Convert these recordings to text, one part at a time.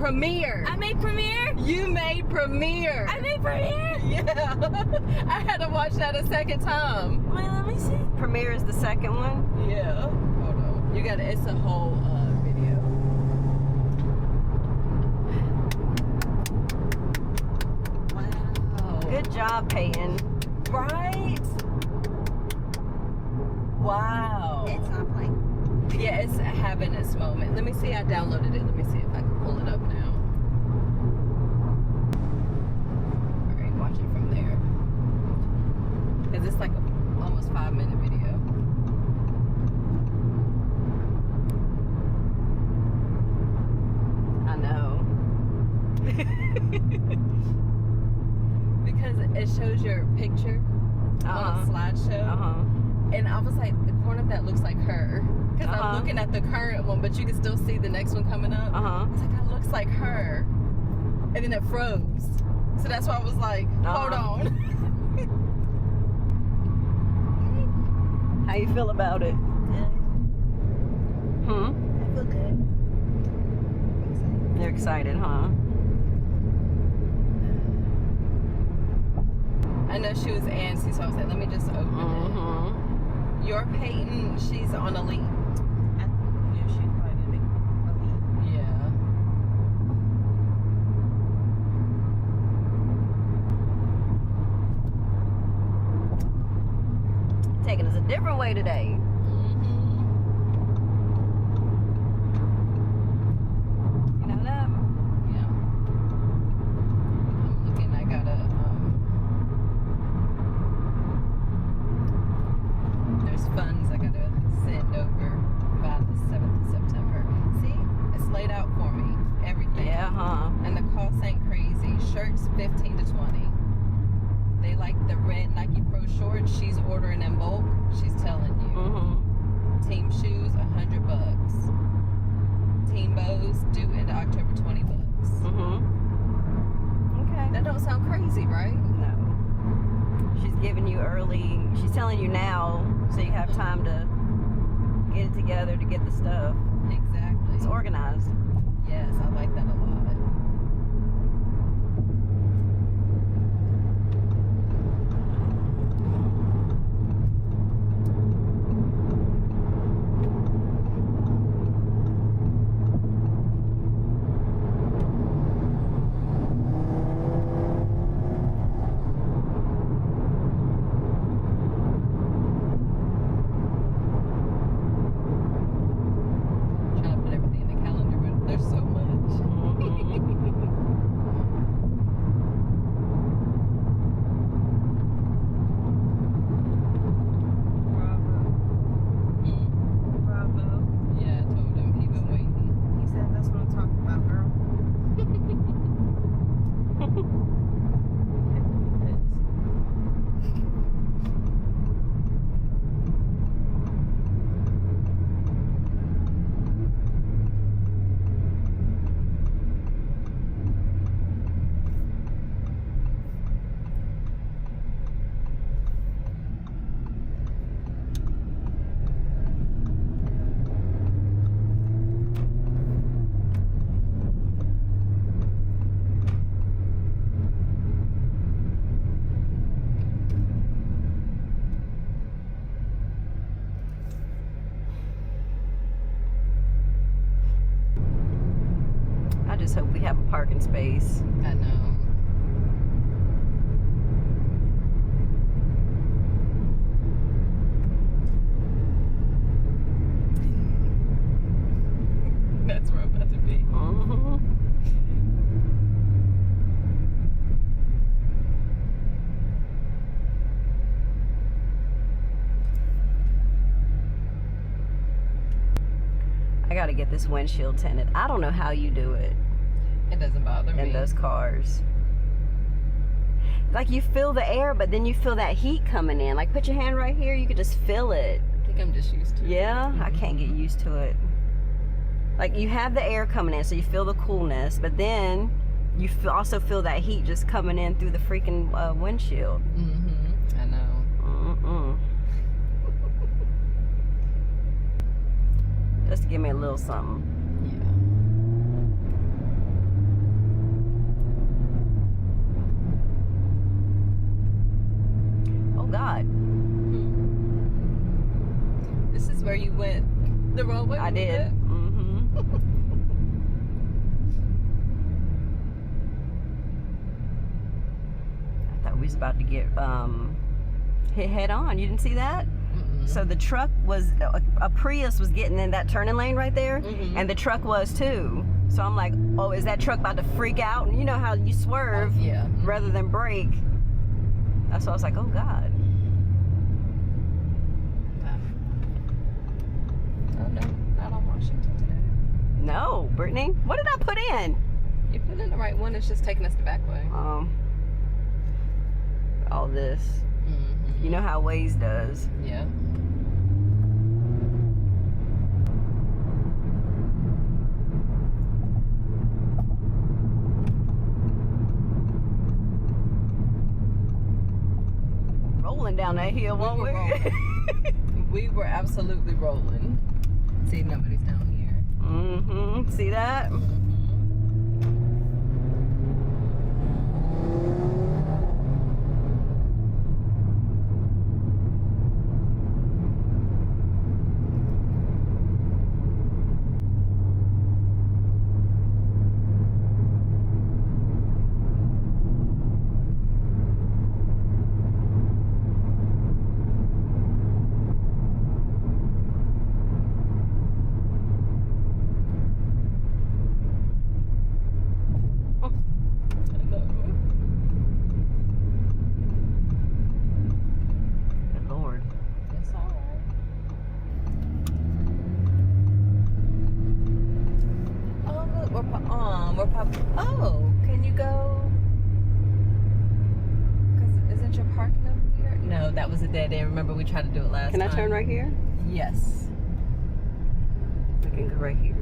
premiere. I made premiere? You made premiere. I made premiere? Yeah. I had to watch that a second time. Wait, let me see. Premiere is the second one. Yeah. Hold on. You gotta, it's a whole video. Wow. Good job, Peyton. Right? Wow. It's not playing. Yeah, it's having its moment. Let me see, I downloaded it. Let me see if I can pull it up now. Alright, watch it from there. Because it's like a almost 5-minute video. I know. Because it shows your picture on a slideshow. And I was like, the corner of that looks like her. Because I'm looking at the current one, but you can still see the next one coming up. I was like, that looks like her. And then it froze. So that's why I was like, hold on. How you feel about it? Good. Hmm? I feel good. You're excited, huh? I know she was antsy, so I was like, let me just open it. Your Peyton, she's on Elite. Yeah, she's probably gonna make elite. Yeah. Taking us a different way today. You know that? Yeah. I'm looking, I gotta, there's funds I gotta send over by the 7th of September. See, it's laid out for me, everything. Yeah, huh? And the cost ain't crazy. Shirts 15 to 20. They like the red Nike Pro shorts. She's ordering in bulk. She's telling you. Team shoes, $100. Team bows due into October, $20. Okay. That don't sound crazy, right? No. She's giving you early. She's telling you now, so you have time to get it together to get the stuff. Exactly. It's organized. Yes, I like that a lot. Trying to put everything in the calendar, but there's so much. Bravo. Yeah, I told him. He been waiting. He said that's what I'm talking about, girl. I just hope we have a parking space. I know. That's where I'm about to be. I gotta get this windshield tinted. I don't know how you do it It doesn't bother me. in those cars. Like you feel the air, but then you feel that heat coming in. Like put your hand right here, you could just feel it. I think I'm just used to it. Yeah, I can't get used to it. Like you have the air coming in, so you feel the coolness, but then you also feel that heat just coming in through the freaking windshield. I know. Just to give me a little something. Yeah. you went the wrong way? I did. I thought we was about to get hit head on. You didn't see that? So the truck was, a Prius was getting in that turning lane right there, and the truck was too. So I'm like, oh, is that truck about to freak out? And you know how you swerve rather than brake. That's why I was like, oh God. Oh no, not on Washington today. No, Brittany, what did I put in? You put in the right one, it's just taking us the back way. All this. You know how Waze does. Yeah. Rolling down that hill, won't we? We were absolutely rolling. See, nobody's down here. See that? Oh, can you go? Because isn't your parking up here? No, that was a dead end. Remember, we tried to do it last time. Can I turn right here? Yes. I can go right here.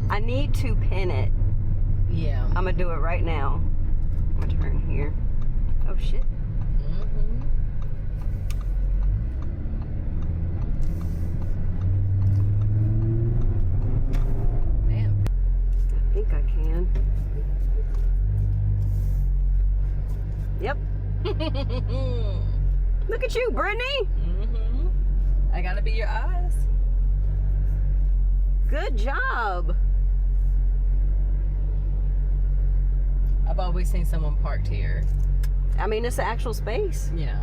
I need to pin it. Yeah. I'm gonna do it right now. I'm gonna turn here. Oh shit. Damn. I think I can. Yep. Look at you, Brittany. I gotta be your eyes. Good job. I've always seen someone parked here. I mean, it's the actual space. Yeah.